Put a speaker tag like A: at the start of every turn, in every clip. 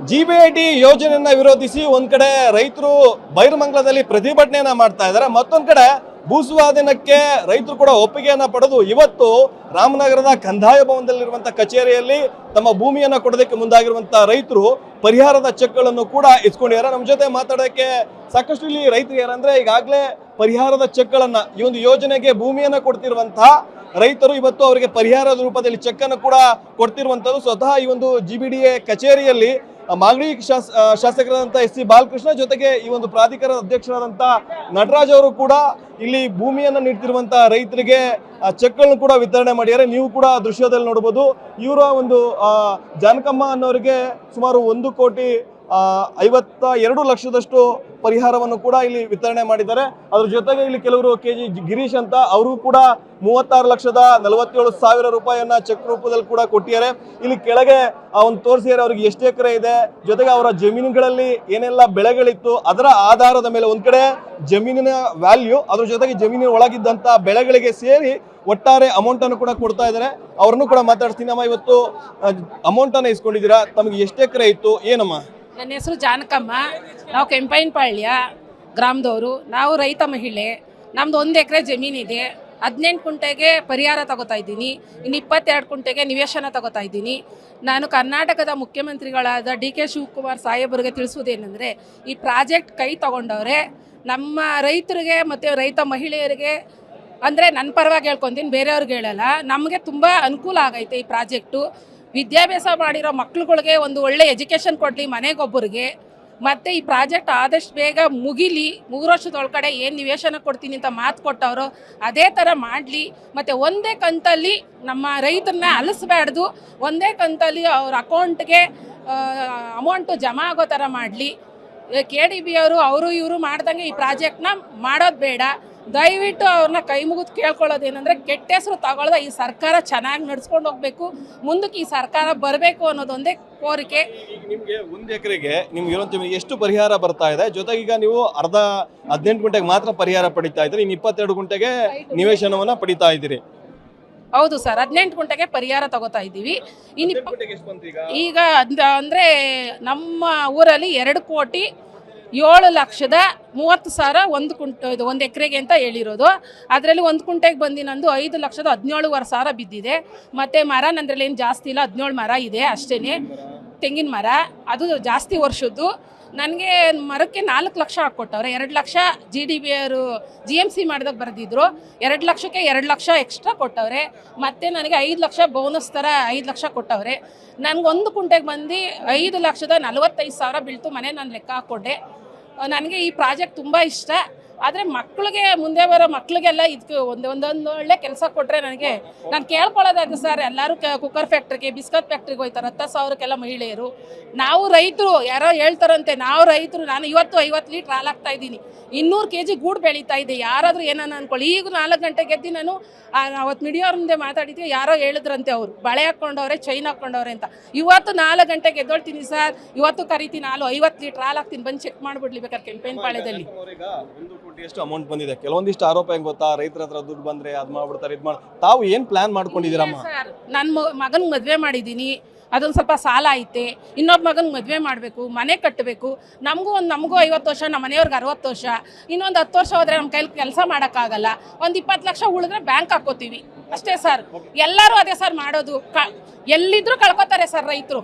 A: ಜಿಬಿಐಟಿ ಯೋಜನೆಯನ್ನ ವಿರೋಧಿಸಿ ಒಂದ್ ಕಡೆ ರೈತರು ಬೈರಮಂಗಲದಲ್ಲಿ ಪ್ರತಿಭಟನೆಯನ್ನ ಮಾಡ್ತಾ ಇದ್ದಾರೆ. ಮತ್ತೊಂದ್ ಕಡೆ ಭೂಸ್ವಾಧೀನಕ್ಕೆ ರೈತರು ಕೂಡ ಒಪ್ಪಿಗೆಯನ್ನ ಪಡೆದು ಇವತ್ತು ರಾಮನಗರದ ಕಂದಾಯ ಭವನದಲ್ಲಿರುವಂತಹ ಕಚೇರಿಯಲ್ಲಿ ತಮ್ಮ ಭೂಮಿಯನ್ನ ಕೊಡೋದಕ್ಕೆ ಮುಂದಾಗಿರುವಂತಹ ರೈತರು ಪರಿಹಾರದ ಚೆಕ್ಗಳನ್ನು ಕೂಡ ಇಸ್ಕೊಂಡಿದ್ದಾರೆ. ನಮ್ಮ ಜೊತೆ ಮಾತಾಡೋಕೆ ಸಾಕಷ್ಟು ಇಲ್ಲಿ ರೈತರು ಯಾರಂದ್ರೆ ಈಗಾಗಲೇ ಪರಿಹಾರದ ಚೆಕ್ಗಳನ್ನ ಈ ಒಂದು ಯೋಜನೆಗೆ ಭೂಮಿಯನ್ನ ಕೊಡ್ತಿರುವಂತಹ ರೈತರು ಇವತ್ತು ಅವರಿಗೆ ಪರಿಹಾರದ ರೂಪದಲ್ಲಿ ಚೆಕ್ ಅನ್ನು ಕೂಡ ಕೊಡ್ತಿರುವಂತದ್ದು ಸ್ವತಃ ಈ ಒಂದು ಜಿಬಿಡಿಎ ಕಚೇರಿಯಲ್ಲಿ ಮಾಗಡಿ ಶಾಸಕರಾದಂತಹ ಎಸ್ ಸಿ ಬಾಲಕೃಷ್ಣ ಜೊತೆಗೆ ಈ ಒಂದು ಪ್ರಾಧಿಕಾರದ ಅಧ್ಯಕ್ಷರಾದಂತಹ ನಟರಾಜ್ ಅವರು ಕೂಡ ಇಲ್ಲಿ ಭೂಮಿಯನ್ನ ನೀಡ್ತಿರುವಂತಹ ರೈತರಿಗೆ ಚೆಕ್ಗಳನ್ನು ಕೂಡ ವಿತರಣೆ ಮಾಡಿದ್ದಾರೆ. ನೀವು ಕೂಡ ದೃಶ್ಯದಲ್ಲಿ ನೋಡಬಹುದು. ಇವರ ಒಂದು ಜಾನಕಮ್ಮ ಅನ್ನೋರಿಗೆ ಸುಮಾರು 1,52,00,000 ಪರಿಹಾರವನ್ನು ಕೂಡ ಇಲ್ಲಿ ವಿತರಣೆ ಮಾಡಿದ್ದಾರೆ. ಅದ್ರ ಜೊತೆಗೆ ಇಲ್ಲಿ ಕೆಲವರು ಕೆಜಿ ಗಿರೀಶ್ ಅಂತ ಅವರು ಕೂಡ 36,47,000 ರೂಪಾಯಿಯನ್ನ ಚೆಕ್ ರೂಪದಲ್ಲಿ ಕೂಡ ಕೊಟ್ಟಿದ್ದಾರೆ. ಇಲ್ಲಿ ಕೆಳಗೆ ಒಂದು ತೋರಿಸಿದ್ದಾರೆ ಅವ್ರಿಗೆ ಎಷ್ಟು ಎಕರೆ ಇದೆ, ಜೊತೆಗೆ ಅವರ ಜಮೀನುಗಳಲ್ಲಿ ಏನೆಲ್ಲ ಬೆಳೆಗಳಿತ್ತು ಅದರ ಆಧಾರದ ಮೇಲೆ ಒಂದ್ ಕಡೆ ಜಮೀನಿನ ವ್ಯಾಲ್ಯೂ, ಅದ್ರ ಜೊತೆಗೆ ಜಮೀನಿನ ಒಳಗಿದ್ದಂತ ಬೆಳೆಗಳಿಗೆ ಸೇರಿ ಒಟ್ಟಾರೆ ಅಮೌಂಟ್ ಅನ್ನು ಕೂಡ ಕೊಡ್ತಾ ಇದ್ದಾರೆ. ಅವ್ರನ್ನು ಕೂಡ ಮಾತಾಡ್ತೀನಿ. ಅಮ್ಮ, ಇವತ್ತು ಅಮೌಂಟ್ ಅನ್ನ ಇಸ್ಕೊಂಡಿದ್ದೀರಾ, ತಮಗೆ ಎಷ್ಟು ಎಕರೆ ಇತ್ತು, ಏನಮ್ಮ?
B: ನನ್ನ ಹೆಸರು ಜಾನಕಮ್ಮ. ನಾವು ಕೆಂಪೈನಪಾಳ್ಯ ಗ್ರಾಮದವರು. ನಾವು ರೈತ ಮಹಿಳೆ. ನಮ್ದು 1 ಎಕರೆ ಜಮೀನಿದೆ. 18 ಕುಂಟೆಗೆ ಪರಿಹಾರ ತಗೋತಾ ಇದ್ದೀನಿ. ಇನ್ನು 22 ಕುಂಟೆಗೆ ನಿವೇಶನ ತಗೋತಾ ಇದ್ದೀನಿ. ನಾನು ಕರ್ನಾಟಕದ ಮುಖ್ಯಮಂತ್ರಿಗಳಾದ DK ಶಿವಕುಮಾರ್ ಸಾಹೇಬರಿಗೆ ತಿಳಿಸುವುದೇನೆಂದರೆ, ಈ ಪ್ರಾಜೆಕ್ಟ್ ಕೈ ತಗೊಂಡವ್ರೆ ನಮ್ಮ ರೈತರಿಗೆ ಮತ್ತು ರೈತ ಮಹಿಳೆಯರಿಗೆ, ಅಂದರೆ ನನ್ನ ಪರವಾಗಿ ಹೇಳ್ಕೊತೀನಿ, ಬೇರೆಯವ್ರಿಗೆ ಹೇಳಲ್ಲ. ನಮಗೆ ತುಂಬ ಅನುಕೂಲ ಆಗೈತೆ ಈ ಪ್ರಾಜೆಕ್ಟು. ವಿದ್ಯಾಭ್ಯಾಸ ಮಾಡಿರೋ ಮಕ್ಳುಗಳಿಗೆ ಒಂದು ಒಳ್ಳೆ ಎಜುಕೇಷನ್ ಕೊಡಲಿ ಮನೆಗೊಬ್ಬರಿಗೆ. ಮತ್ತು ಈ ಪ್ರಾಜೆಕ್ಟ್ ಆದಷ್ಟು ಬೇಗ ಮುಗಿಲಿ. 3 ವರ್ಷದೊಳಗಡೆ ಏನು ನಿವೇಶನ ಕೊಡ್ತೀನಿ ಅಂತ ಮಾತು ಕೊಟ್ಟವರು ಅದೇ ಥರ ಮಾಡಲಿ. ಮತ್ತು ಒಂದೇ ಕಂತಲ್ಲಿ ನಮ್ಮ ರೈತರನ್ನ ಅಲಿಸ್ಬಾರ್ದು. ಒಂದೇ ಕಂತಲ್ಲಿ ಅವ್ರ ಅಕೌಂಟ್ಗೆ ಅಮೌಂಟು ಜಮಾ ಆಗೋ ಥರ ಮಾಡಲಿ. KDB ಅವರು ಇವರು ಮಾಡ್ದಂಗೆ ಈ ಪ್ರಾಜೆಕ್ಟ್ನ ಮಾಡೋದು ಬೇಡ. ದಯವಿಟ್ಟು ಅವ್ರನ್ನ ಕೈ ಮುಗಿದು ಕೇಳ್ಕೊಳ್ಳೋದೇನೆಂದರೆ, ಕೆಟ್ಟ ಹೆಸರು ತಗೊಳ್ಳೋದ ಈ ಸರ್ಕಾರ ಚೆನ್ನಾಗಿ ನಡ್ಸ್ಕೊಂಡು ಹೋಗ್ಬೇಕು. ಮುಂದಕ್ಕೆ ಈ ಸರ್ಕಾರ ಬರಬೇಕು ಅನ್ನೋದೊಂದೇ ಕೋರಿಕೆ.
A: ನಿಮಗೆ 1 ಎಕರೆಗೆ ನಿಮ್ಗೆ ಎಷ್ಟು ಪರಿಹಾರ ಬರ್ತಾ ಇದೆ? ಜೊತೆಗೆ ಈಗ ನೀವು 18 ಗುಂಟೆಗೆ ಮಾತ್ರ ಪರಿಹಾರ ಪಡಿತಾ ಇದ್ದೀರಿ, ಇನ್ನು 22 ಗುಂಟೆಗೆ ನಿವೇಶನವನ್ನ ಪಡಿತಾ ಇದ್ದೀರಿ.
B: ಹೌದು ಸರ್, 18 ಗುಂಟೆಗೆ ಪರಿಹಾರ ತಗೋತಾ ಇದ್ದೀವಿ. ಇನ್ನು ಈಗ ಅಂದರೆ ನಮ್ಮ ಊರಲ್ಲಿ 2,07,30,000 ಒಂದು ಎಕರೆಗೆ ಅಂತ ಹೇಳಿರೋದು. ಅದರಲ್ಲಿ 1 ಕುಂಟೆಗೆ ಬಂದು ನಂದು 5,17,500 ಬಿದ್ದಿದೆ. ಮತ್ತು ಮರ ನಂದ್ರಲ್ಲಿ ಏನು ಜಾಸ್ತಿ ಇಲ್ಲ, 17 ಮರ ಇದೆ ಅಷ್ಟೇ. ತೆಂಗಿನ ಮರ ಅದು ಜಾಸ್ತಿ ವರ್ಷದ್ದು. ನನಗೆ ಮರಕ್ಕೆ 4 ಲಕ್ಷ ಹಾಕ್ಕೊಟ್ಟವ್ರೆ. 2 ಲಕ್ಷ GMC ಮಾಡಿದಾಗ ಬರೆದಿದ್ರು. 2 ಲಕ್ಷಕ್ಕೆ 2 ಲಕ್ಷ ಎಕ್ಸ್ಟ್ರಾ ಕೊಟ್ಟವ್ರೆ. ಮತ್ತು ನನಗೆ 5 ಲಕ್ಷ ಬೋನಸ್ ಥರ 5 ಲಕ್ಷ ಕೊಟ್ಟವ್ರೆ. ನನಗೆ 1 ಕುಂಟೆಗೆ ಬಂದು 5,45,000 ಬೀಳ್ತು. ಮನೆ ನಾನು ಲೆಕ್ಕ ಹಾಕ್ಕೊಂಡೆ. ನನಗೆ ಈ ಪ್ರಾಜೆಕ್ಟ್ ತುಂಬ ಇಷ್ಟ. ಆದರೆ ಮಕ್ಕಳಿಗೆ, ಮುಂದೆ ಬರೋ ಮಕ್ಕಳಿಗೆಲ್ಲ ಇದಕ್ಕೆ ಒಂದೊಂದು ಒಳ್ಳೆ ಕೆಲಸ ಕೊಟ್ಟರೆ ನಾನು ಕೇಳ್ಕೊಳ್ಳೋದಾದ್ರೆ ಸರ್, ಎಲ್ಲರೂ ಕುಕ್ಕರ್ ಫ್ಯಾಕ್ಟ್ರಿಗೆ, ಬಿಸ್ಕತ್ ಫ್ಯಾಕ್ಟ್ರಿಗೆ ಹೋಗ್ತಾರೆ. 10,000ಕ್ಕೆಲ್ಲ ಮಹಿಳೆಯರು. ನಾವು ರೈತರು, ಯಾರೋ ಹೇಳ್ತಾರಂತೆ, ನಾವು ರೈತರು. ನಾನು ಇವತ್ತು 50 ಲೀಟ್ರ್ ಹಾಲು ಹಾಕ್ತಾ ಇದ್ದೀನಿ. 200 kg ಗೂಡು ಬೆಳೀತಾ ಇದೆ. ಯಾರಾದರೂ ಏನನ್ನ ಅನ್ಕೊಳ್ಳಿ. ಈಗ 4 ಗಂಟೆಗೆ ಎದ್ದು ನಾನು ಅವತ್ತು ಮೀಡಿಯಾವ್ರ ಮುಂದೆ ಮಾತಾಡಿದ್ವಿ. ಯಾರೋ ಹೇಳಿದ್ರಂತೆ, ಅವರು ಬಳೆ ಹಾಕ್ಕೊಂಡವ್ರೆ, ಚೈನ್ ಹಾಕ್ಕೊಂಡವ್ರೆ ಅಂತ. ಇವತ್ತು 4 ಗಂಟೆಗೆ ಎದ್ದೊಳ್ತೀನಿ ಸರ್. ಇವತ್ತು ಕರಿತೀನಿ, ಹಾಲು 50 ಲೀಟ್ರ್ ಹಾಲು ಹಾಕ್ತೀನಿ, ಬಂದು ಚೆಕ್ ಮಾಡ್ಬಿಡ್ಲಿ ಬೇಕಾದ್ರೆ ಕೆಂಪೇನಪಾಳ್ಯದಲ್ಲಿ.
A: ಎಷ್ಟು ಅಮೌಂಟ್ ಬಂದಿದೆ? ಕೆಲವೊಂದಿಷ್ಟು ಆರೋಪ ಹೆಂಗ್ ಗೊತ್ತಾ, ರೈತರ ಹತ್ರ ದುಡ್ಡು ಬಂದ್ರೆ ಅದ್ ಮಾಡ್ಬಿಡ್ತಾರೆ, ತಾವು ಏನ್ ಪ್ಲಾನ್ ಮಾಡ್ಕೊಂಡಿದ್ದೀರಮ್ಮ?
B: ನನ್ನ ಮಗನ್ ಮದ್ವೆ ಮಾಡಿದ್ದೀನಿ. ಅದೊಂದು ಸ್ವಲ್ಪ ಸಾಲ ಐತೆ. ಇನ್ನೊಬ್ಬ ಮಗನ ಮದುವೆ ಮಾಡಬೇಕು, ಮನೆ ಕಟ್ಟಬೇಕು. ನಮಗೂ 50 ವರ್ಷ, ನಮ್ಮ ಮನೆಯವ್ರಿಗೆ 60 ವರ್ಷ. ಇನ್ನೊಂದು 10 ವರ್ಷ ಹೋದರೆ ನಮ್ಮ ಕೈಲಿ ಕೆಲಸ ಮಾಡೋಕ್ಕಾಗಲ್ಲ. ಒಂದು 20 ಲಕ್ಷ ಉಳಿದ್ರೆ ಬ್ಯಾಂಕ್ ಹಾಕೋತೀವಿ ಅಷ್ಟೇ ಸರ್. ಎಲ್ಲರೂ ಅದೇ ಸರ್ ಮಾಡೋದು. ಎಲ್ಲಿದ್ರು ಕಳ್ಕೊತಾರೆ ಸರ್ ರೈತರು.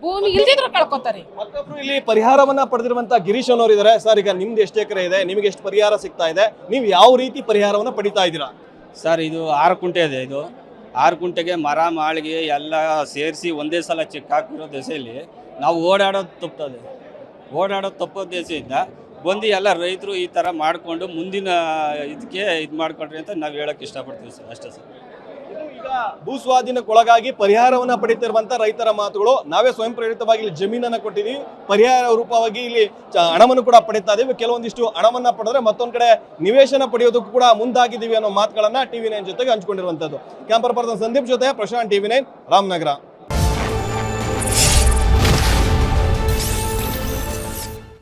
B: ಭೂಮಿ ಇಲ್ದಿದ್ರು ಕಳ್ಕೊತಾರೆ.
A: ಮತ್ತೊಬ್ರು ಇಲ್ಲಿ ಪರಿಹಾರವನ್ನ ಪಡೆದಿರುವಂತ ಗಿರೀಶ್ ಅನ್ನೋರು ಇದ್ದಾರೆ. ಸರ್, ಈಗ ನಿಮ್ದು ಎಷ್ಟು ಎಕರೆ ಇದೆ, ನಿಮಗೆ ಎಷ್ಟು ಪರಿಹಾರ ಸಿಗ್ತಾ ಇದೆ, ನೀವು ಯಾವ ರೀತಿ ಪರಿಹಾರವನ್ನ ಪಡಿತಾ ಇದ್ದೀರಾ?
C: ಸರ್, ಇದು 6 ಕುಂಟೆ ಇದೆ. ಇದು 6 ಕುಂಟೆಗೆ ಮರ ಮಾಳಿಗೆ ಎಲ್ಲ ಸೇರಿಸಿ ಒಂದೇ ಸಲ ಚೆಕ್ ಹಾಕಿರೋ ದೆಸೆಯಲ್ಲಿ ನಾವು ಓಡಾಡೋದು ತಪ್ಪೋ ದೆಸೆಯಿಂದ ಬಂದು ಎಲ್ಲ ರೈತರು ಈ ಥರ ಮಾಡಿಕೊಂಡು ಮುಂದಿನ ಇದಕ್ಕೆ ಇದು ಮಾಡಿಕೊಂಡ್ರಿ ಅಂತ ನಾವು ಹೇಳೋಕ್ಕೆ ಇಷ್ಟಪಡ್ತೀವಿ ಸರ್. ಅಷ್ಟೇ ಸರ್.
A: ಈಗ ಭೂಸ್ವಾಧೀನಕ್ಕೊಳಗಾಗಿ ಪರಿಹಾರವನ್ನ ಪಡಿತಿರುವಂತ ರೈತರ ಮಾತುಗಳು. ನಾವೇ ಸ್ವಯಂ ಪ್ರೇರಿತವಾಗಿ ಇಲ್ಲಿ ಜಮೀನನ್ನ ಕೊಟ್ಟಿದ್ದೀವಿ, ಪರಿಹಾರ ರೂಪವಾಗಿ ಇಲ್ಲಿ ಹಣವನ್ನು ಕೂಡ ಪಡಿತಾ ಇದೀವಿ. ಕೆಲವೊಂದಿಷ್ಟು ಹಣವನ್ನ ಪಡೆದ್ರೆ ಮತ್ತೊಂದ್ ಕಡೆ ನಿವೇಶನ ಪಡೆಯೋದಕ್ಕೂ ಕೂಡ ಮುಂದಾಗಿದ್ದೀವಿ ಅನ್ನೋ ಮಾತುಗಳನ್ನ TV9 ಜೊತೆಗೆ ಹಂಚಿಕೊಂಡಿರುವಂತದ್ದು. ಕ್ಯಾಂಪರ್ ಪರ್ಸನ್ ಸಂದೀಪ್ ಜೊತೆ ಪ್ರಶಾಂತ್, TV9 ರಾಮನಗರ.